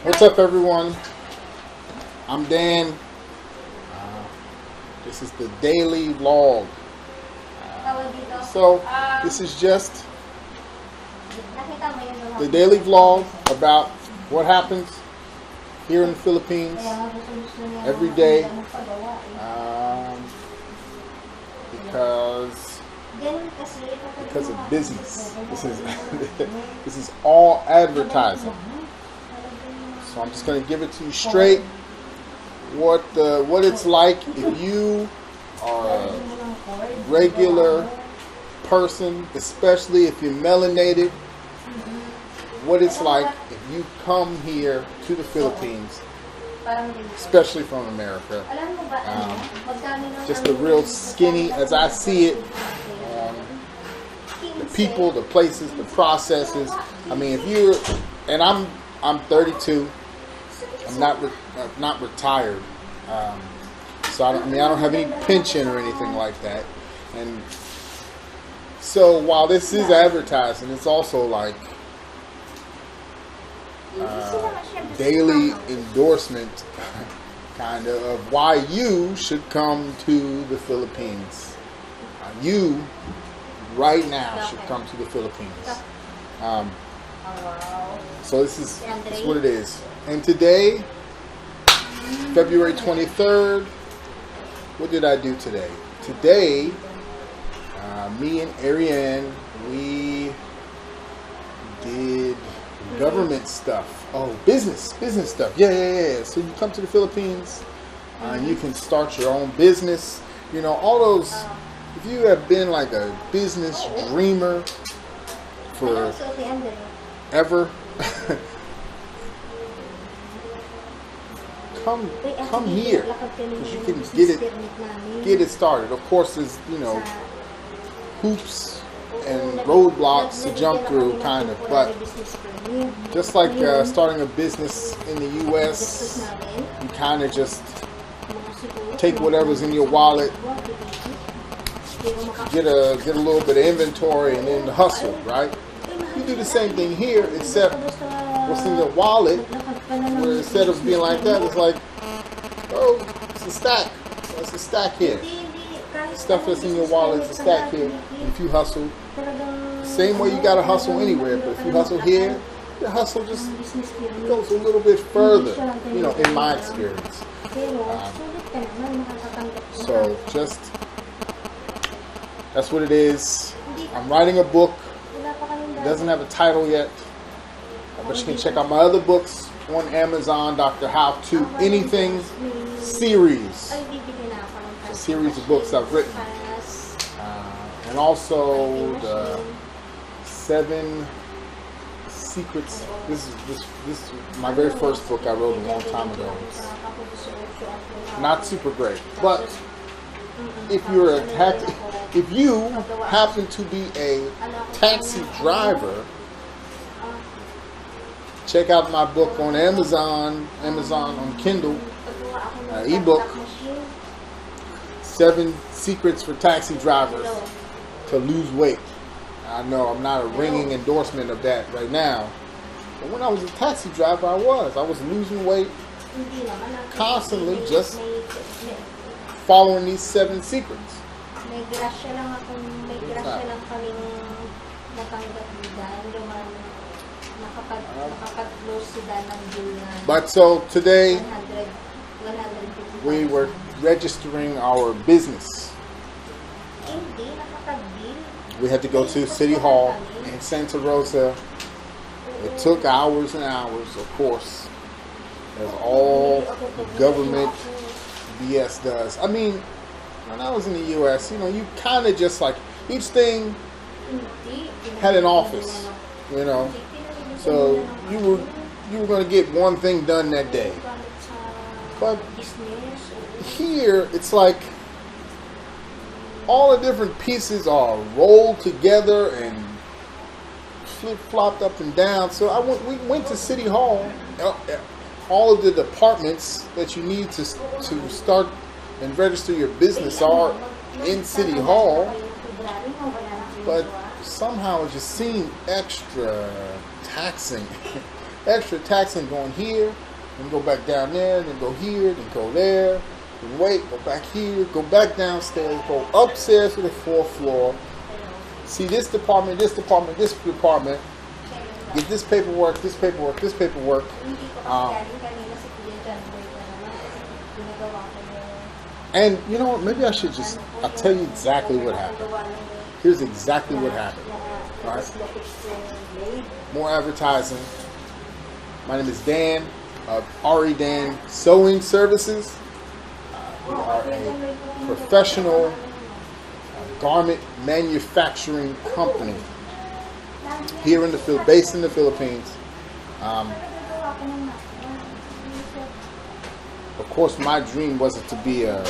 What's up, everyone? I'm Dan. This is the daily vlog. So this is just the daily vlog about what happens here in the Philippines every day, because of business. This is all advertising. So I'm just going to give it to you straight. What it's like if you are a regular person, especially if you're melanated. What it's like if you come here to the Philippines, especially from America. Just the real skinny, as I see it. The people, the places, the processes. I mean, if you're, and I'm 32. I'm not retired, so I don't have any pension or anything like that. And so while this is advertising, it's also like daily endorsement, kind of why you should come to the Philippines. You right now should come to the Philippines. So this is what it is. And today, February 23rd, what did I do today? Today, me and Ariane, we did government stuff. Oh, business stuff. Yeah. So you come to the Philippines, and you can start your own business. You know, all those, if you have been like a business dreamer for ever, come here, because you can get it started. Of course, there's, you know, hoops and roadblocks to jump through, kind of, but just like starting a business in the U.S., you kind of just take whatever's in your wallet, get a little bit of inventory, and then hustle, right? You do the same thing here, except what's in your wallet, where instead of being like that, it's like, oh, it's a stack. It's a stack here. Stuff that's in your wallet is a stack here. If you hustle, same way you gotta hustle anywhere, but if you hustle here, your hustle just goes a little bit further, you know, in my experience. So just, that's what it is. I'm writing a book. It doesn't have a title yet, but you can check out my other books on Amazon, Dr. How to Anything series. It's a series of books I've written. And also the 7 secrets. This is my very first book I wrote a long time ago. It's not super great, but if you happen to be a taxi driver, check out my book on Amazon on Kindle, ebook, 7 Secrets for Taxi Drivers to Lose Weight. I know I'm not a ringing endorsement of that right now, but when I was a taxi driver, I was losing weight constantly, just following these 7 secrets. But so today we were registering our business. We had to go to City Hall in Santa Rosa. It took hours and hours, of course, as all government BS does. I mean, when I was in the U.S., you know, you kind of just like, each thing had an office, you know. So you were going to get one thing done that day. But here, it's like all the different pieces are rolled together and flip-flopped up and down. So we went to City Hall. All of the departments that you need to start and register your business are in City Hall. But somehow it just seemed extra taxing. Extra taxing going here, then go back down there, then go here, then go there, then wait, go back here, go back downstairs, go upstairs to the 4th floor, see this department, this department, this department, get this paperwork, this paperwork, this paperwork. And you know what, maybe I should just, I'll tell you exactly what happened. Here's exactly what happened. All right? More advertising. My name is Dan of Ari Dan Sewing Services. We are a professional garment manufacturing company here in the based in the Philippines. Of course, my dream wasn't to be a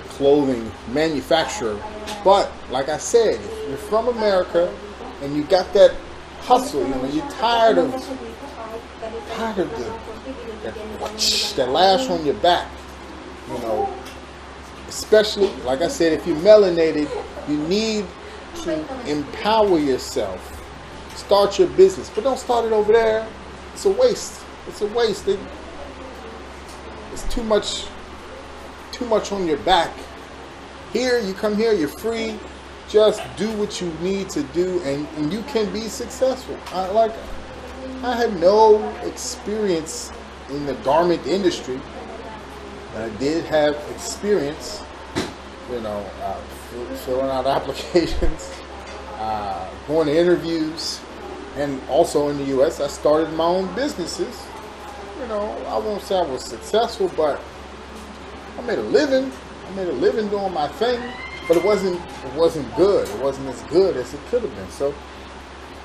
clothing manufacturer, but like I said, if you're from America and you got that hustle, you know, you're tired of that lash on your back, you know, especially, like I said, if you're melanated, you need to empower yourself. Start your business, but don't start it over there. It's a waste. It's a waste. It's too much on your back. Here, you come here, you're free. Just do what you need to do, and you can be successful. I had no experience in the garment industry, but I did have experience, you know, filling out applications, going to interviews, and also in the U.S. I started my own businesses. You know, I won't say I was successful, but I made a living. I made a living doing my thing, but it wasn't good. It wasn't as good as it could have been. So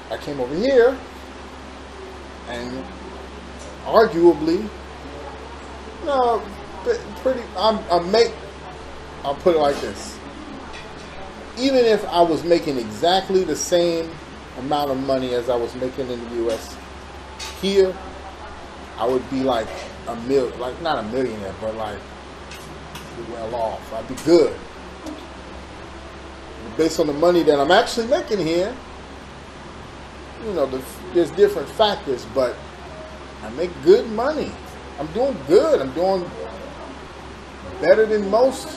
I came over here, and arguably, no, pretty. I'll put it like this: even if I was making exactly the same amount of money as I was making in the U.S., here I would be like not a millionaire, but like well off. I'd be good. Based on the money that I'm actually making here, you know, there's different factors, but I make good money. I'm doing good. I'm doing better than most.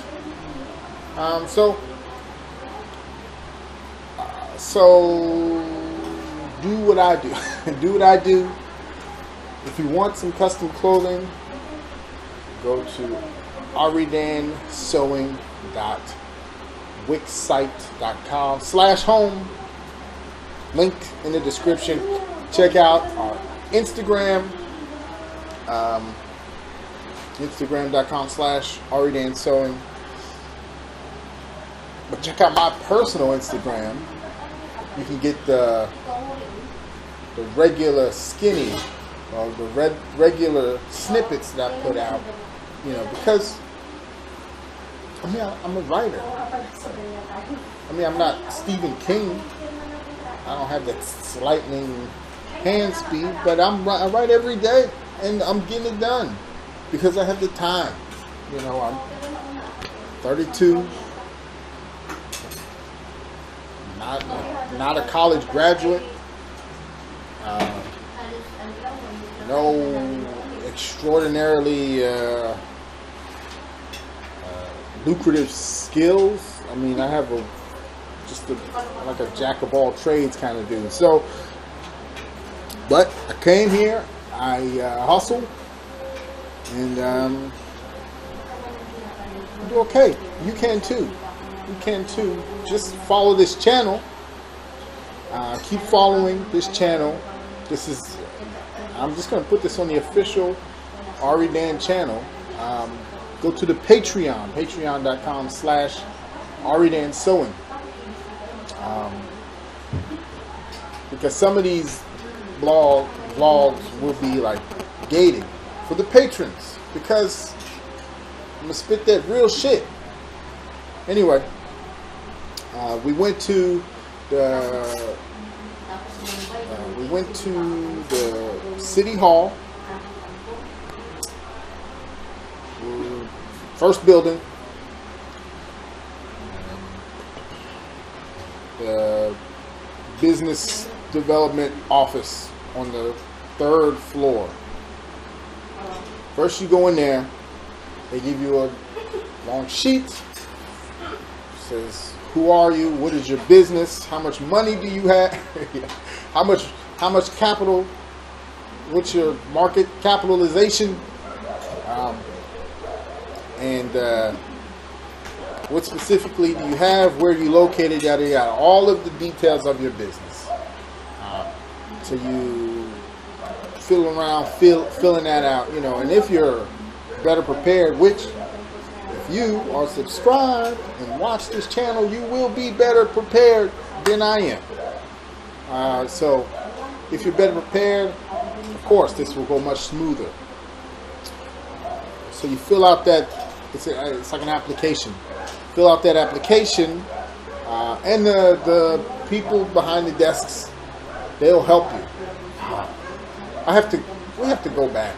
So do what I do. Do what I do. If you want some custom clothing, go to aridansewing.wixsite.com/home. Link in the description. Check out our Instagram. Instagram.com/aridansewing. But check out my personal Instagram. You can get the regular skinny or the regular snippets that I put out. You know, because I'm a writer. I'm not Stephen King. I don't have that lightning hand speed, but I write every day, and I'm getting it done because I have the time. You know, I'm 32, not a college graduate, no extraordinarily lucrative skills. I mean, I have like a jack of all trades kind of dude. So, but I came here, I hustle, and I do okay. You can too. You can too. Just follow this channel. Keep following this channel. I'm just going to put this on the official Ari Dan channel. Go to the Patreon, patreon.com/aridansewing. Because some of these vlogs will be like gated for the patrons, because I'm gonna spit that real shit. Anyway, we went to the city hall, first building. business development office on the 3rd floor. First you go in there, they give you a long sheet. It says, who are you? What is your business? How much money do you have? How much capital? What's your market capitalization? And what specifically do you have? Where are you located? Yada yada. All of the details of your business. So you filling that out, you know. And if you're better prepared, which if you are subscribed and watch this channel, you will be better prepared than I am. So if you're better prepared, of course, this will go much smoother. So you fill out that, it's like an application. Fill out that application, and the people behind the desks, they'll help you. We have to go back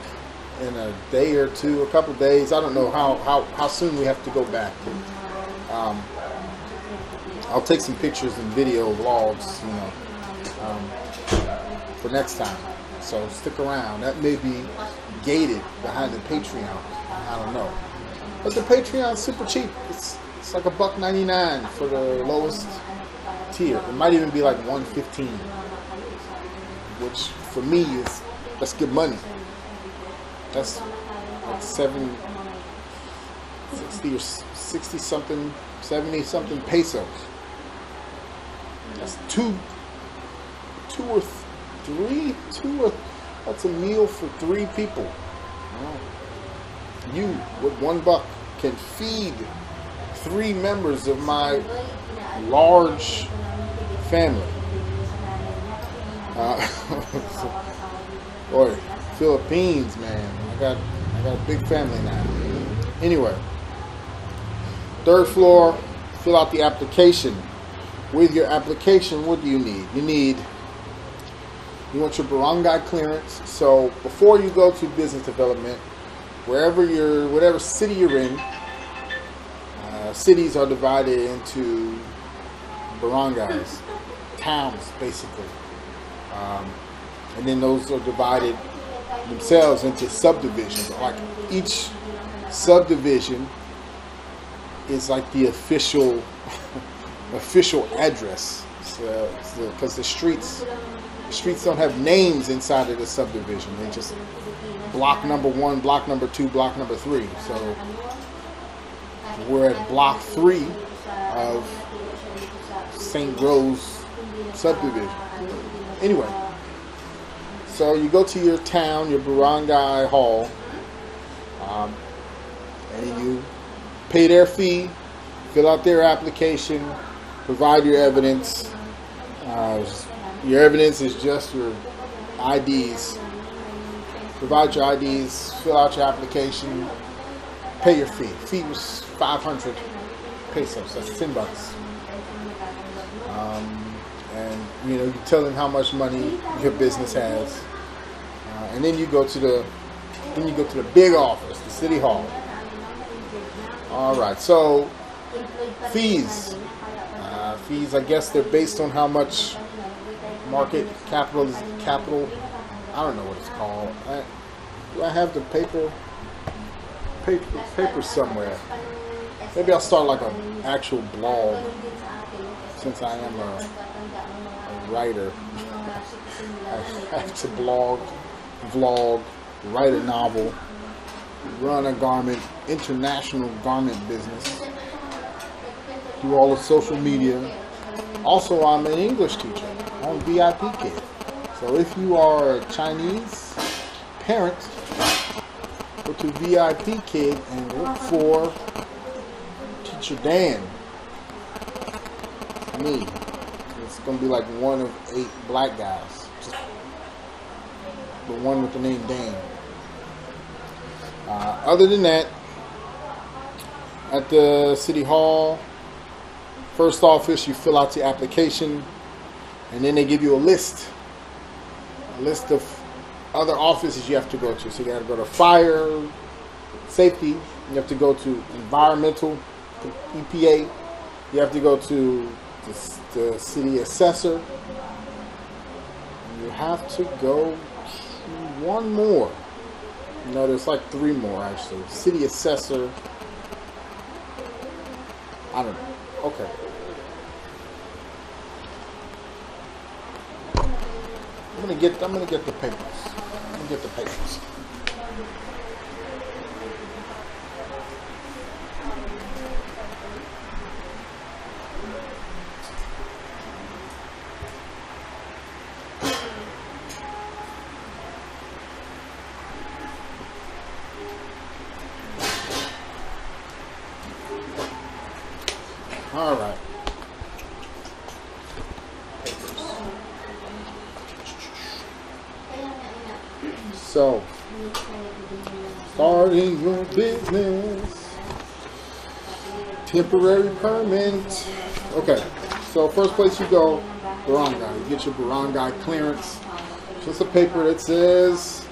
in a day or two, a couple of days. I don't know how soon we have to go back. I'll take some pictures and video vlogs, you know, for next time. So stick around. That may be gated behind the Patreon. I don't know. But the Patreon's super cheap. It's like $1.99 for the lowest tier. It might even be like $1.15, which for me that's good money. That's like 60 or 60 something, 70 something pesos. That's two or three. That's a meal for 3 people. You with $1 can feed 3 members of my large family. Boy, Philippines, man. I got a big family now. Anyway, 3rd floor, fill out the application. With your application, what do you need? You want your barangay clearance. So before you go to business development, whatever city you're in, cities are divided into barangays, towns basically, and then those are divided themselves into subdivisions. Like each subdivision is like the official address, because the streets don't have names inside of the subdivision. They just block number 1, block number 2, block number 3. So we're at block 3 of St. Rose subdivision. Anyway, so you go to your town, your barangay hall, and you pay their fee, fill out their application, provide your evidence. Your evidence is just your IDs. Provide your IDs, fill out your application, pay your fee. Fee was 500 pesos, that's $10. And you know, you tell them how much money your business has, and then you go to the big office, the city hall. All right, so fees. Fees, I guess they're based on how much market capital. I don't know what it's called. Do I have the paper somewhere? Maybe I'll start like an actual blog, since I am a writer. I have to blog, vlog, write a novel, run a international garment business, do all the social media. Also, I'm an English teacher on VIP Kid. So if you are a Chinese parent, go to VIP Kid and look for Teacher Dan. Me. It's going to be like one of 8 black guys. Just the one with the name Dan. Other than that, at the city hall, first office, you fill out the application, and then they give you a list of other offices you have to go to. So you got to go to fire, safety. You have to go to environmental, EPA. You have to go to the city assessor. you have to go one more. No, there's like 3 more actually. City assessor. I don't know. Okay. I'm gonna get the papers. I'm gonna get the papers. All right. So, starting your business, temporary permit. Okay, so first place you go, barangay. You get your barangay clearance. Just a paper that says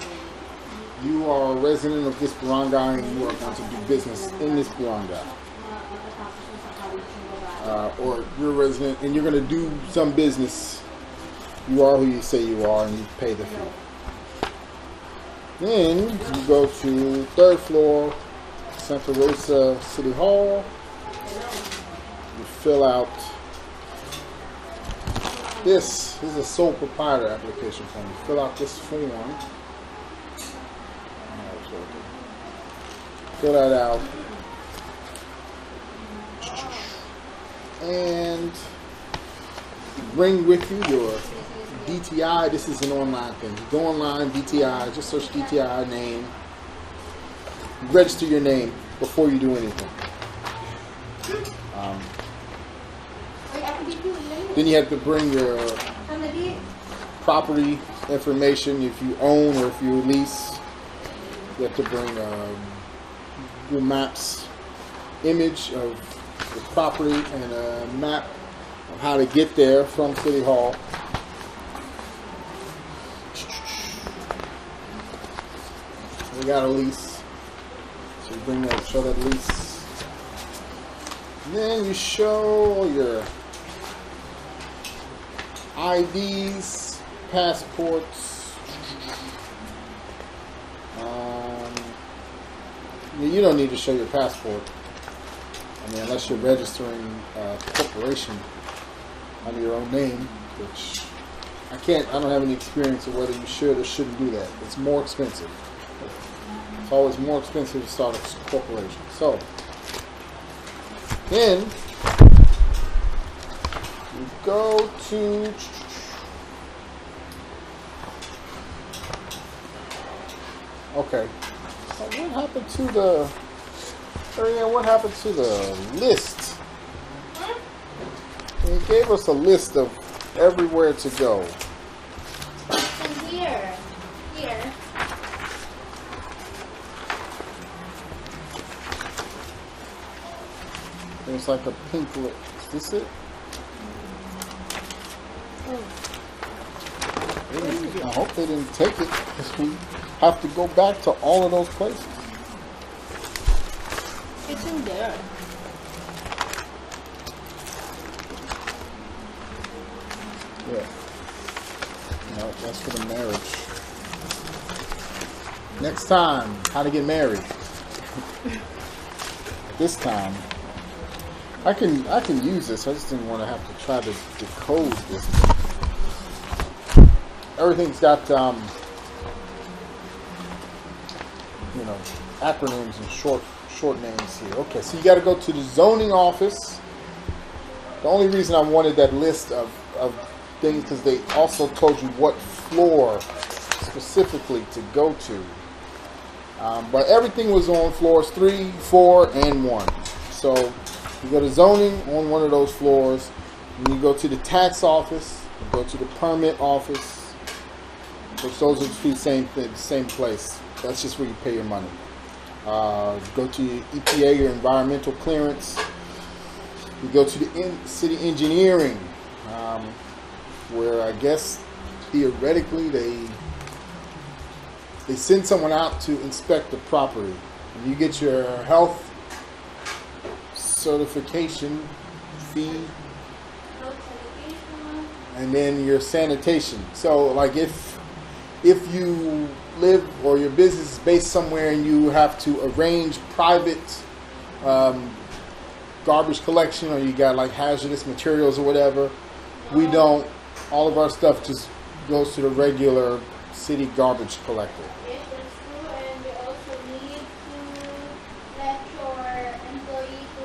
you are a resident of this barangay and you are going to do business in this barangay. Or you're a resident and you're going to do some business. You are who you say you are and you pay the fee. Then you go to 3rd floor, Santa Rosa City Hall. You fill out this. This is a sole proprietor application form. You fill out this form. Fill that out. And bring with you your DTI. This is an online thing. You go online, DTI, just search DTI name. Register your name before you do anything. Then you have to bring your property information if you own or if you lease. You have to bring Google Maps image of the property and a map of how to get there from City Hall. We got a lease, so you bring that, show that lease. And then you show your IDs, passports. You don't need to show your passport. I mean, unless you're registering a corporation under your own name, which I don't have any experience of whether you should or shouldn't do that. It's more expensive. It's always more expensive to start a corporation. So, then you go to okay. So what happened to the what happened to the list? He gave us a list of everywhere to go. And here. There's like a pink list. Is this it? I hope they didn't take it because we have to go back to all of those places. It's in there. Yeah. No, that's for the marriage. Next time, how to get married. This time, I can use this. I just didn't want to have to try to decode this. Everything's got acronyms and short names here. Okay, so you got to go to the zoning office. The only reason I wanted that list of things because they also told you what floor specifically to go to. But everything was on floors 3, 4, and 1. So you go to zoning on one of those floors, and you go to the tax office, you go to the permit office, which those are the same place. That's just where you pay your money. Go to your EPA, your environmental clearance. You go to the city engineering, where I guess theoretically they send someone out to inspect the property. And you get your health certification fee, and then your sanitation. So like if you live or your business is based somewhere and you have to arrange private garbage collection, or you got like hazardous materials or whatever, we don't. All of our stuff just goes to the regular city garbage collector. Yes, that's true, and we also need to let your employee to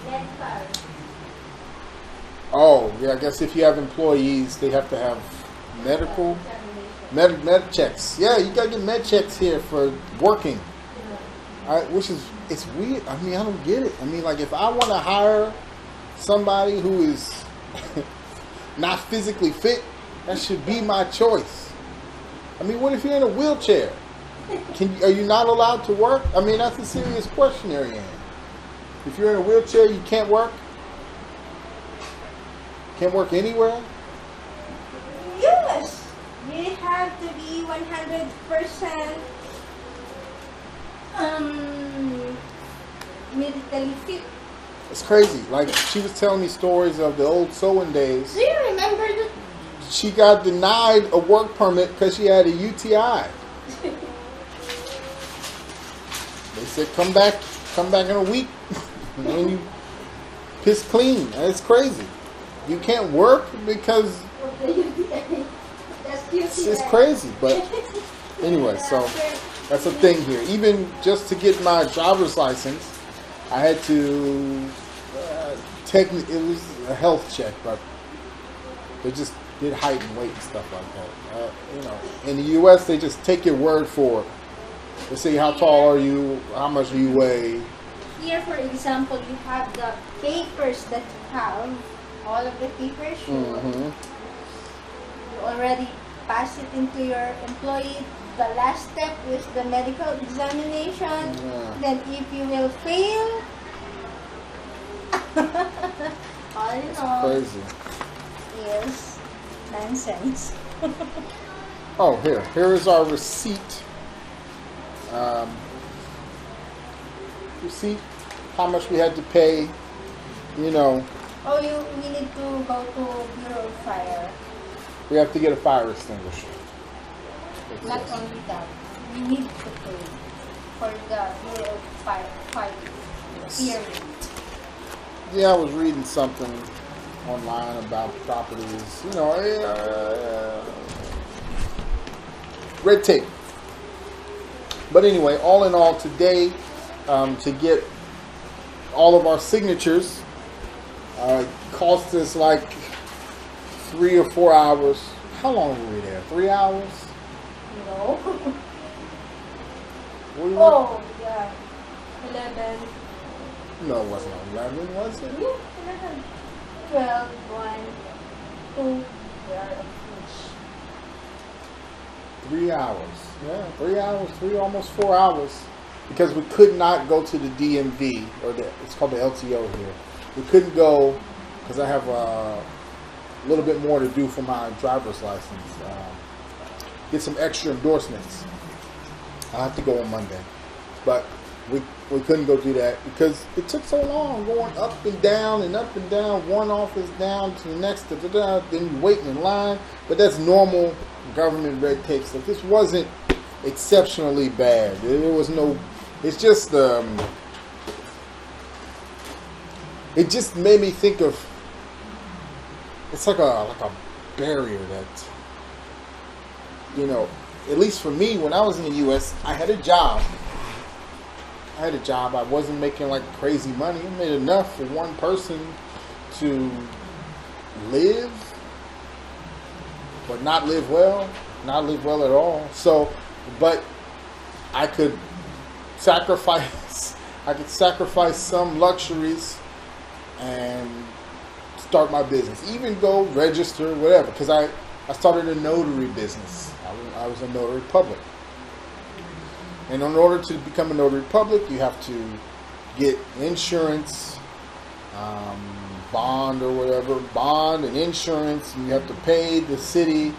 let card. Oh, yeah, I guess if you have employees, they have to have medical, med checks. Yeah, you gotta get med checks here for working. Which is, it's weird. I mean, I don't get it. I mean, like, if I want to hire somebody who is not physically fit, that should be my choice. I mean, what if you're in a wheelchair? Are you not allowed to work? I mean, that's a serious question, Ariane. If you're in a wheelchair, you can't work? Can't work anywhere? Yes, you have to be 100% medically fit. It's crazy. Like, she was telling me stories of the old sewing days. Do you remember the She got denied a work permit because she had a UTI. They said, come back in a week when you piss clean. It's crazy. You can't work because it's crazy. But anyway, so that's a thing here. Even just to get my driver's license, I had to it was a health check, but they just did height and weight and stuff like that. You know, in the U.S., they just take your word for it. They say, how tall are you? How much do you weigh? Here, for example, you have the papers that you have. All of the papers, you already pass it into your employee. The last step is the medical examination. Yeah. Then if you will fail, all in all, Crazy. is nonsense. Oh, here is our receipt. Receipt, how much we had to pay, you know. Oh, we need to go to Bureau of Fire. We have to get a fire extinguisher. Not only that, we need to pay for the Bureau of Fire period. Yeah, I was reading something online about properties, you know, red tape. But anyway, all in all, today, to get all of our signatures, cost us like 3 or 4 hours. How long were we there? 3 hours? No. What do you Oh, yeah. 11. No, it wasn't 11, was it? Yeah, 11. 12, 1, 2. We are at finish. 3 hours. Yeah, 3 hours, almost 4 hours. Because we could not go to the DMV, or it's called the LTO here. We couldn't go because I have a little bit more to do for my driver's license. Get some extra endorsements. I have to go on Monday. But we couldn't go do that because it took so long going up and down and up and down, one office down to the next, then you waiting in line. But that's normal government red tape stuff. This wasn't exceptionally bad. There was no, it's just, it just made me think of, it's like a barrier that, you know, at least for me, when I was in the U.S., I had a job. I wasn't making like crazy money. I made enough for one person to live, but not live well at all. So, but I could sacrifice some luxuries and start my business, even go register, whatever, because I started a notary business. I was a notary public. And in order to become a notary public, you have to get insurance, bond or whatever, bond and insurance, and you have to pay the city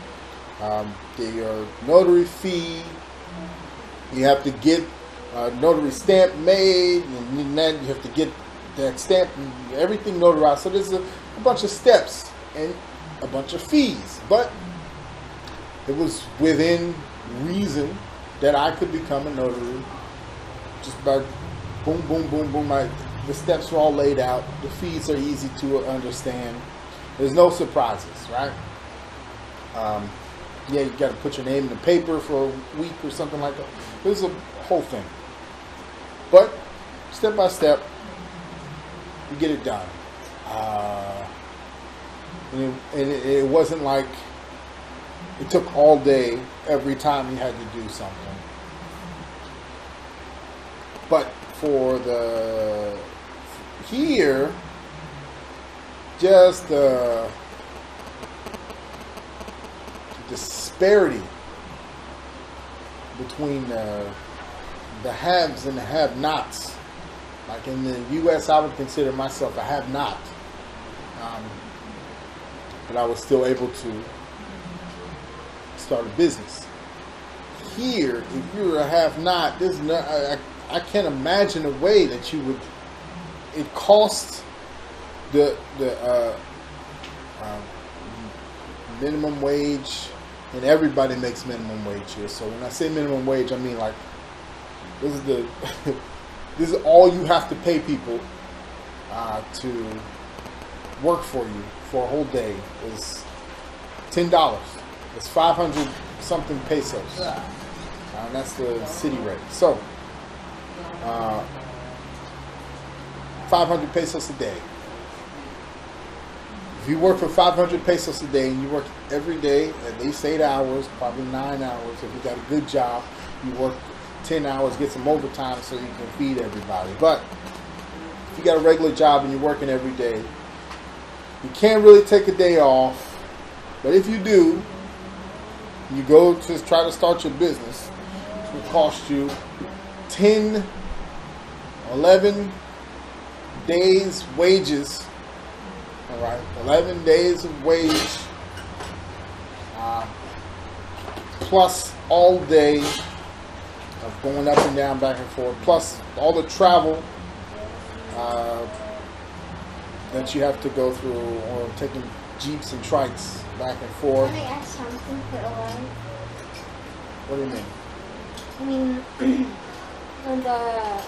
your notary fee. You have to get a notary stamp made, and then you have to get that stamp and everything notarized. So there's a bunch of steps, and a bunch of fees. But it was within reason that I could become a notary just by boom, boom, boom, boom. The steps are all laid out. The fees are easy to understand. There's no surprises, right? Yeah, you got to put your name in the paper for a week or something like that. There's a whole thing. But step by step, you get it done. And it wasn't like it took all day every time you had to do something. But for the here, just the disparity between the haves and the have-nots. Like in the U.S., I would consider myself a have-not. But I was still able to start a business. Here, if you're a have-not, there's no, I can't imagine a way that you would. It costs the minimum wage, and everybody makes minimum wage here. So when I say minimum wage, I mean like this is the this is all you have to pay people to work for you for a whole day is $10. It's 500 something pesos. And that's the city rate. So 500 pesos a day. If you work for 500 pesos a day and you work every day at least 8 hours, probably 9 hours, if you got a good job, you work 10 hours, get some overtime so you can feed everybody. But if you got a regular job and you're working every day, you can't really take a day off. But if you do, you go to try to start your business, it will cost you 10, 11 days wages. All right, 11 days of wage, plus all day of going up and down, back and forth, plus all the travel that you have to go through, or taking jeeps and trikes back and forth. Can I ask something for a while? What do you mean? I mean, when the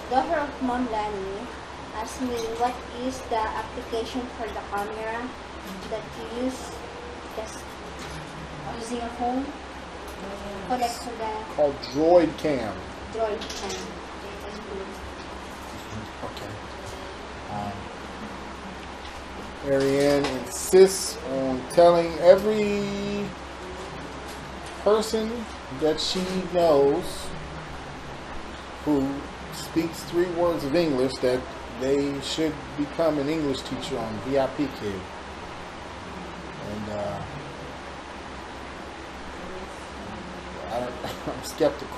daughter of Mom Lani asked me what is the application for the camera that you use just using a phone, connect to the Called Droid Cam. Droid Cam. Okay. Ariane insists on telling every person that she knows who speaks 3 words of English that they should become an English teacher on VIP Kid. And I'm skeptical.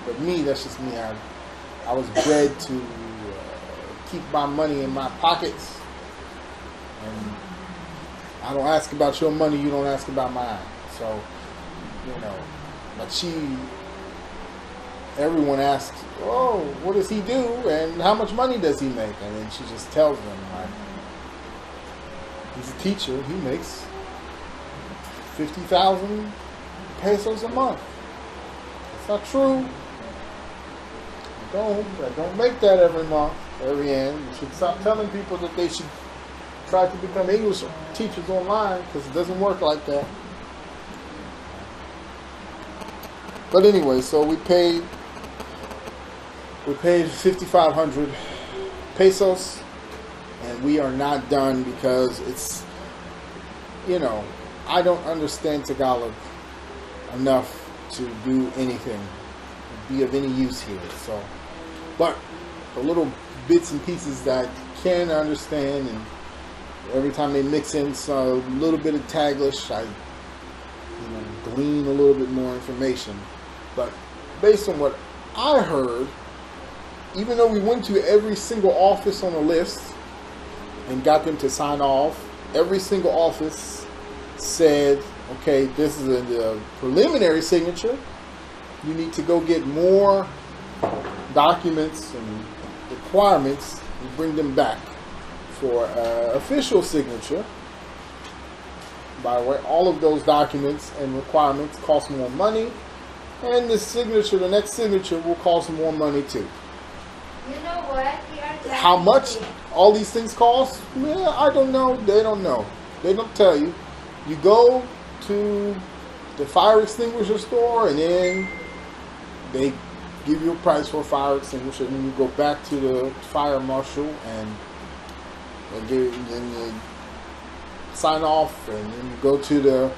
But me, that's just me. I was bred to keep my money in my pockets. And I don't ask about your money, you don't ask about mine. So, you know, but everyone asks, oh, what does he do and how much money does he make? And then she just tells them, like, he's a teacher, he makes 50,000 pesos a month. It's not true. I don't make that every month, every end. You should stop telling people that they should try to become English teachers online, because it doesn't work like that. But anyway, so we paid 5,500 pesos, and we are not done because it's, you know, I don't understand Tagalog enough to do anything, be of any use here. So, but the little bits and pieces that I can understand, and every time they mix in a little bit of Taglish, I glean a little bit more information. But based on what I heard, even though we went to every single office on the list and got them to sign off, every single office said, okay, this is a preliminary signature. You need to go get more documents and requirements and bring them back for official signature. By the way, all of those documents and requirements cost more money, and the signature, the next signature, will cost more money too. You know what? We are glad How much today. all these things cost? Yeah, I don't know. They don't know. They don't tell you. You go to the fire extinguisher store, and then they give you a price for a fire extinguisher, and then you go back to the fire marshal and then you sign off, and then you go to the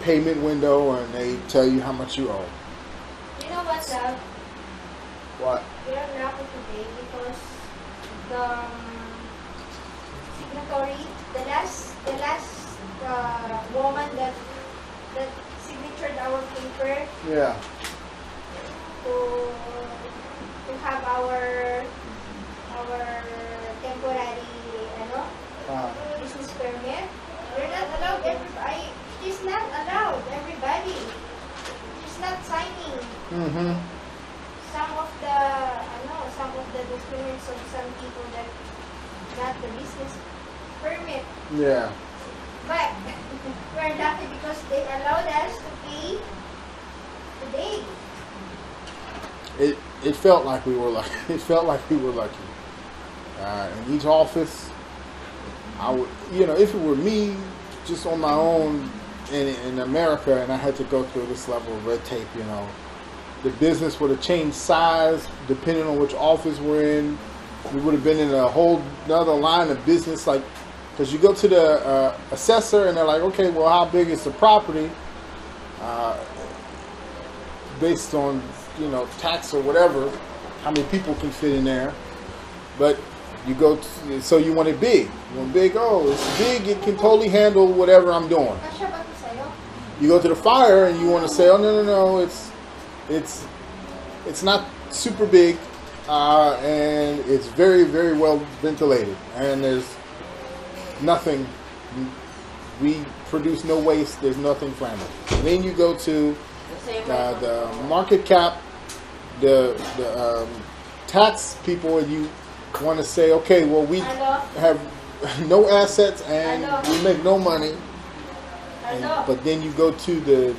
payment window, and they tell you how much you owe. You know what, love? What? We are lucky today because the signatory, the last woman that signatured our paper Yeah. to have our temporary business permit. We're not allowed everybody. She's not allowed everybody. She's not signing Mm-hmm. some of the documents of some people that got the business permit. Yeah. But we're lucky because they allowed us to pay today. It felt like we were lucky. It felt like we were lucky. In each office, I would, if it were me, just on my own in America, and I had to go through this level of red tape, the business would have changed size depending on which office we're in. We would have been in a whole another line of business, like, because you go to the assessor and they're like, okay, well, how big is the property? Based on tax or whatever, how many people can fit in there. But you go to, so you want it big. You want big, oh, it's big, it can totally handle whatever I'm doing. Kasya ba ito sa'yo? You go to the fire and you want to say, oh, no, it's not super big, and it's very, very well ventilated, and there's nothing, we produce no waste, there's nothing flammable. And then you go to the market cap, the tax people, and you want to say, okay, well, we have no assets and we make no money. But then you go to the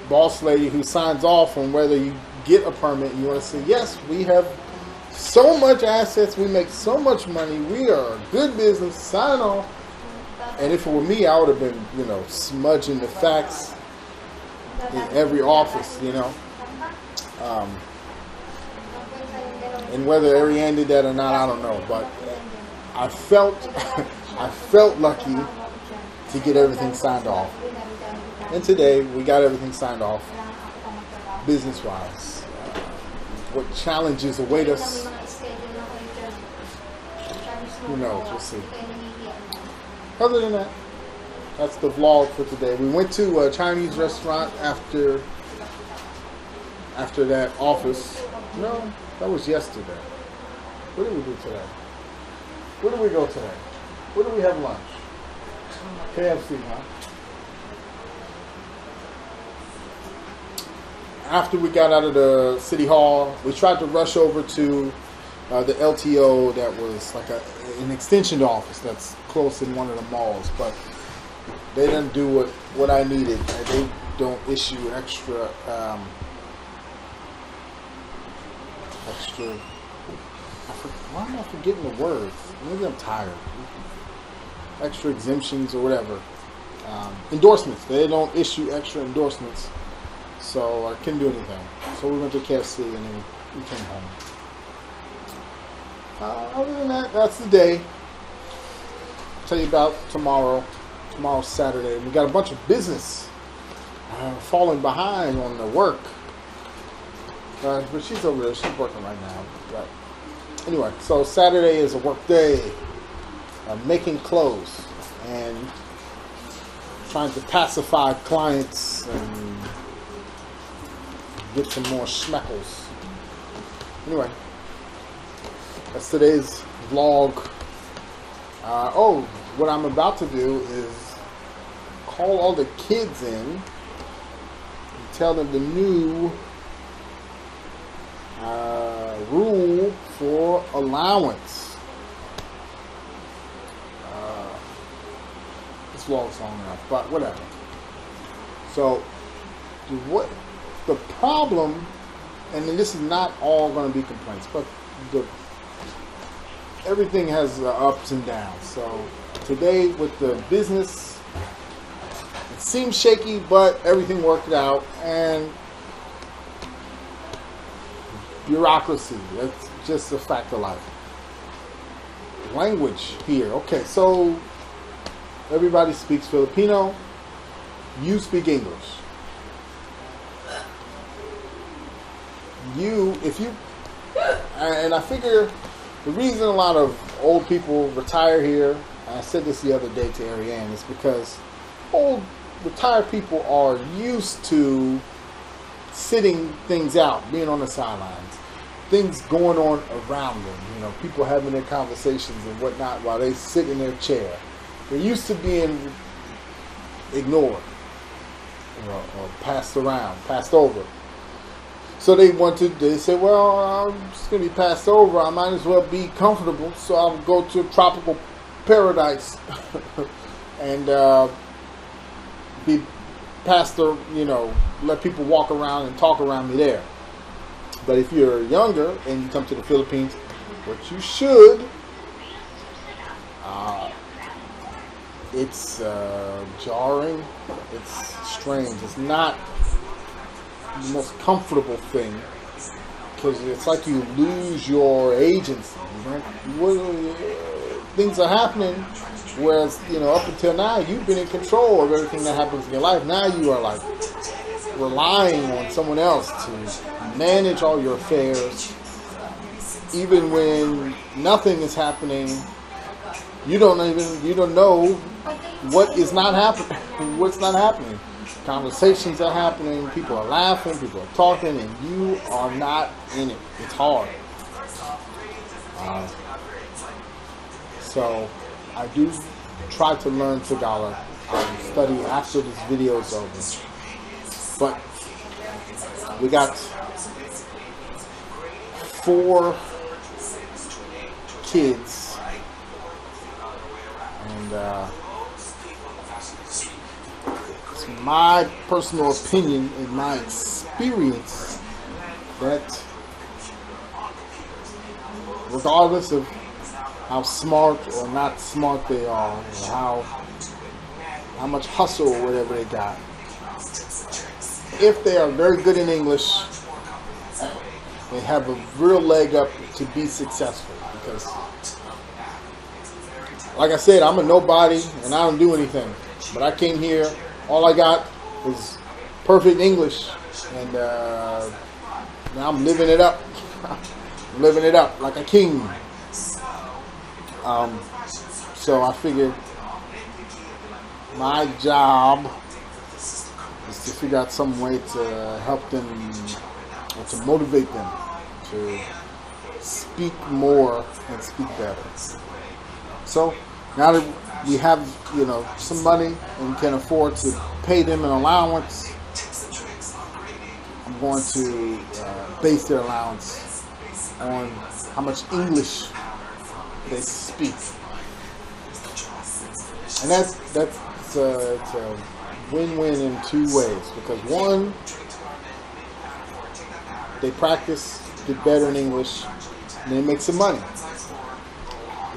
boss lady who signs off on whether you get a permit, and you want to say, yes, we have so much assets, we make so much money, we are a good business, sign off. And if it were me, I would have been, smudging the facts in every office, and whether Ariane did that or not, I don't know. But I felt lucky to get everything signed off. And today we got everything signed off, business-wise. What challenges await us? Who knows? We'll see. Other than that, that's the vlog for today. We went to a Chinese restaurant after that office. No, that was yesterday. What did we do today? Where did we go today? Where did we have lunch? KFC, huh? After we got out of the city hall, we tried to rush over to the LTO that was like an extension office that's close in one of the malls, but they didn't do what I needed. They don't issue extra why am I forgetting the words? Maybe I'm tired. Extra exemptions or whatever. Endorsements. They don't issue extra endorsements, so I couldn't do anything. So we went to KFC and then we came home. Other than that, that's the day. I'll tell you about tomorrow. Tomorrow's Saturday. We got a bunch of business falling behind on the work. But she's over there. She's working right now. But anyway, so Saturday is a work day. Making clothes and trying to pacify clients and get some more schmeckles. Anyway, that's today's vlog. What I'm about to do is call all the kids in and tell them the new rule for allowance. it's flawless long enough, but whatever. So, what the problem, and this is not all going to be complaints, but everything has ups and downs. So, today with the business, it seems shaky, but everything worked out, and bureaucracy, that's just a fact of life. Language here. Okay, so everybody speaks Filipino. You speak English. And I figure the reason a lot of old people retire here, and I said this the other day to Ariane, is because old retired people are used to sitting things out, being on the sidelines, things going on around them, you know, people having their conversations and whatnot while they sit in their chair. They're used to being ignored, you know, or passed around, passed over. So they said, well, I'm just going to be passed over. I might as well be comfortable. So I'll go to a tropical paradise and be passed, you know, let people walk around and talk around me there. But if you're younger and you come to the Philippines, what you should, it's jarring, it's strange, it's not the most comfortable thing, because it's like you lose your agency. Things are happening, whereas, you know, up until now you've been in control of everything that happens in your life. Now you are like relying on someone else to manage all your affairs. Even when nothing is happening, you don't know what is not happening, what's not happening. Conversations are happening, people are laughing, people are talking, and you are not in it. It's hard. So I do try to learn Tagalog. I'll study after this video is over. But we got 4 kids, and it's my personal opinion and my experience that regardless of how smart or not smart they are, or how much hustle or whatever they got, if they are very good in English, they have a real leg up to be successful. Because, like I said, I'm a nobody and I don't do anything. But I came here, all I got was perfect English, and now I'm living it up. I'm living it up like a king. So I figured my job is to figure out some way to help them, or to motivate them to speak more and speak better. So now that we have, you know, some money and can afford to pay them an allowance, I'm going to base their allowance on how much English they speak. And it's a win-win in 2 ways. Because one, they practice, get better in English, and they make some money.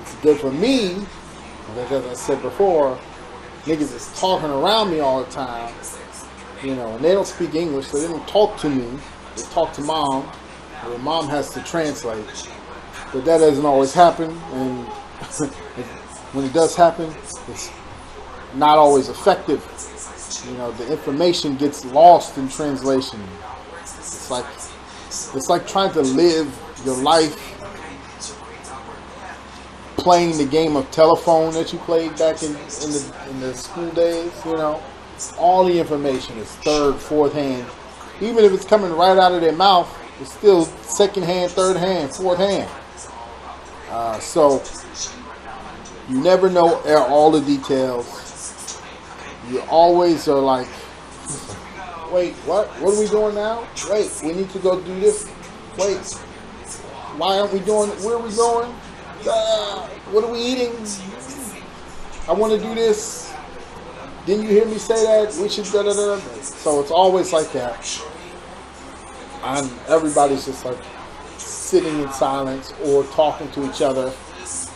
It's good for me, because as I said before, niggas is talking around me all the time, you know, and they don't speak English, so they don't talk to me. They talk to mom, or mom has to translate. But that doesn't always happen, and when it does happen, it's not always effective. You know, the information gets lost in translation. It's like trying to live your life playing the game of telephone that you played back in the school days. You know, all the information is third, fourth hand. Even if it's coming right out of their mouth, it's still second hand, third hand, fourth hand. So you never know all the details. You always are like, wait, what? What are we doing now? Wait, we need to go do this. Wait, why aren't we doing it? Where are we going? What are we eating? I want to do this. didn't you hear me say that? We should da da da. So it's always like that. And everybody's just like sitting in silence or talking to each other,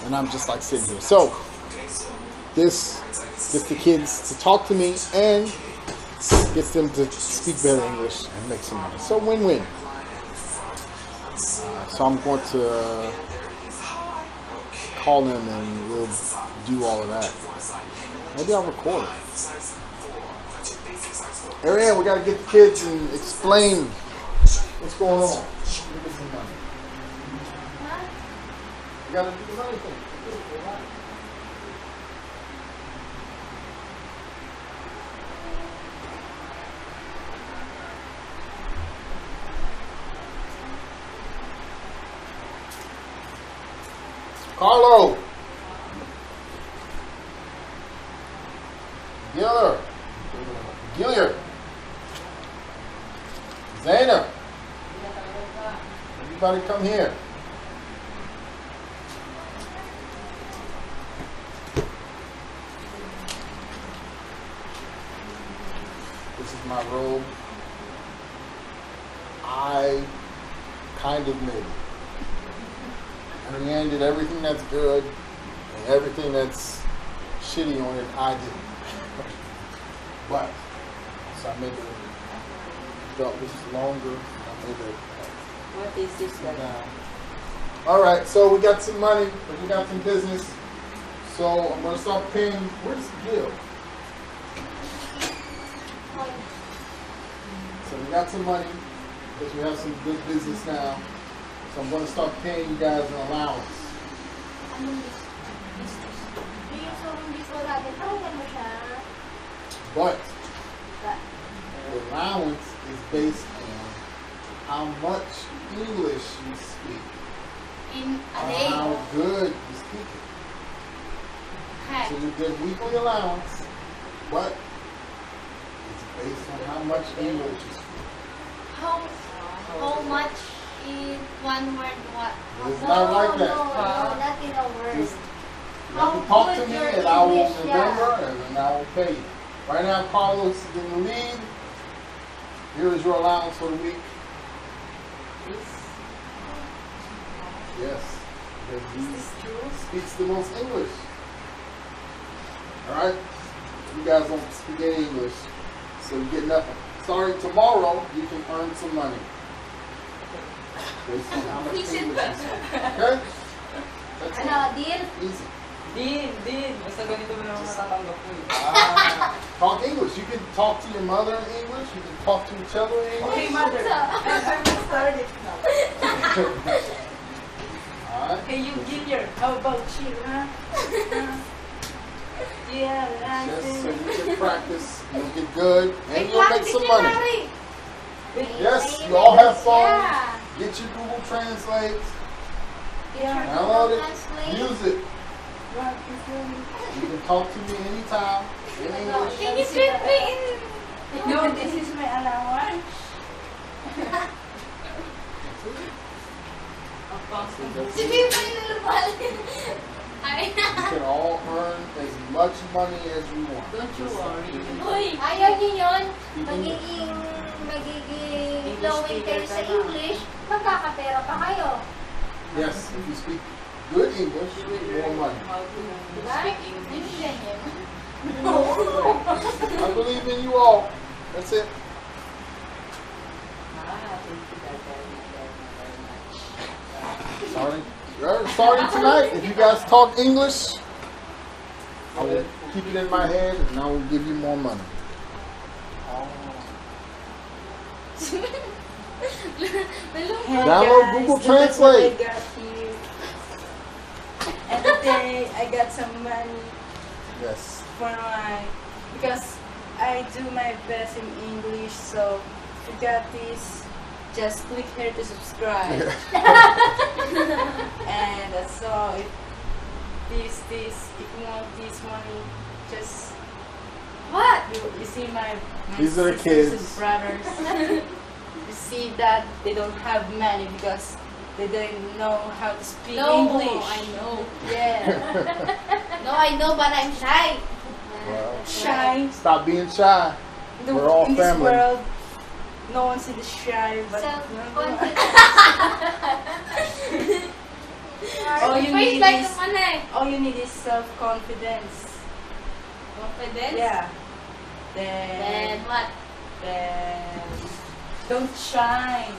and I'm just like sitting here. So this gets the kids to talk to me and gets them to speak better English and make some money. So win-win. So I'm going to call them and we'll do all of that. Maybe I'll record it. Ariane, we got to get the kids and explain what's going on. Give us some money. You got to do the money thing. Carlo. Gilliard. Zaina. Everybody come here. This is my robe. I kind of made it. Ariane did everything that's good and everything that's shitty on it, I did. But, so I made the belt was longer. I made it. What is this like? All right, so we got some money, but we got some business. So I'm gonna start paying. Where's Gil? So we got some money because we have some good business now. So I'm gonna start paying you guys an allowance. But the allowance is based on how much English you speak. In a Or day. how good you speak it. So you get weekly allowance, but it's based on how much English you speak. How much is one word? What? It's not like that. No, not in a word. Just, you have to talk to me and I will remember and then I will pay you. Right now, Carlos is in the lead. Here is your allowance for the week. Yes. Because he speaks the most English. Alright? You guys don't speak any English, so you get nothing. Sorry, tomorrow you can earn some money. Based on how much English you speak. Okay? That's it. Deal? Easy. Din. Basta ganito mo naman matatanggap ko eh. Talk English. You can talk to your mother in English. You can talk to each other in English. Okay, mother. I'm started now. Alright. Hey, you Gilliard, how about you, huh? Yeah, Just so you can practice, you'll get good, and you'll make some money. Yes, you all have fun. Get your Google Translate. Download it. Use it. You can talk to me anytime in English. Can you trip me in? No, this is my allowance. Sabi pa rin nalupal. Ay. You can all earn as much money as you want. Don't you worry. Uy, ayaw niyo yun. Magiging flowing kayo sa English, magkakapera pa kayo. Yes, if you speak good English, you get more money. How to Diba? speak English. Hindi ganyan. I believe in you all. That's it. Thank you very much. Sorry. Starting tonight, if you guys talk English, I will keep it in my head and I will give you more money. Download Google Translate. I got here. And today I got some money Yes. for because I do my best in English, so if you got this, just click here to subscribe. And so if you want this money, just What? you see my These are the sisters kids. and brothers. You see that they don't have money because they don't know how to speak English. I know. Yeah. No, I know, but I'm shy. Well, Shy. shy. Stop being shy. We're all In this family. world, no one's in the shy, but Self-confidence. all you First need like is naman eh. all you need is self-confidence. Confidence? Yeah. Then Then what? don't shine.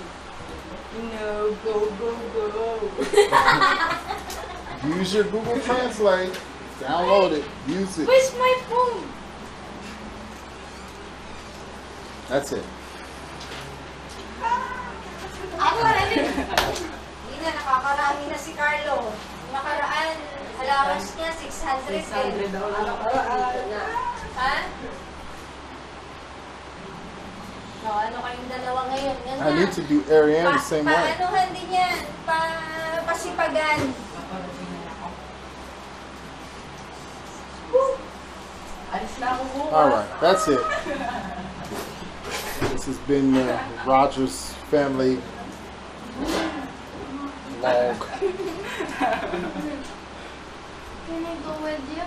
You know, go. Use your Google Translate. Download it. Use it. Where's my phone? That's it. Ako na rin. Hindi na, nakakarami na si Carlo. Nakaraan, allowance niya 600 600 daw lang. Ha? No, ano kayong dalawa ngayon? Yan I need to do Ariane the same way. Paanohan din yan. Pasipagan. Alis na ako bukas. All right, that's it. This has been Roger's family vlog. Can I go with you?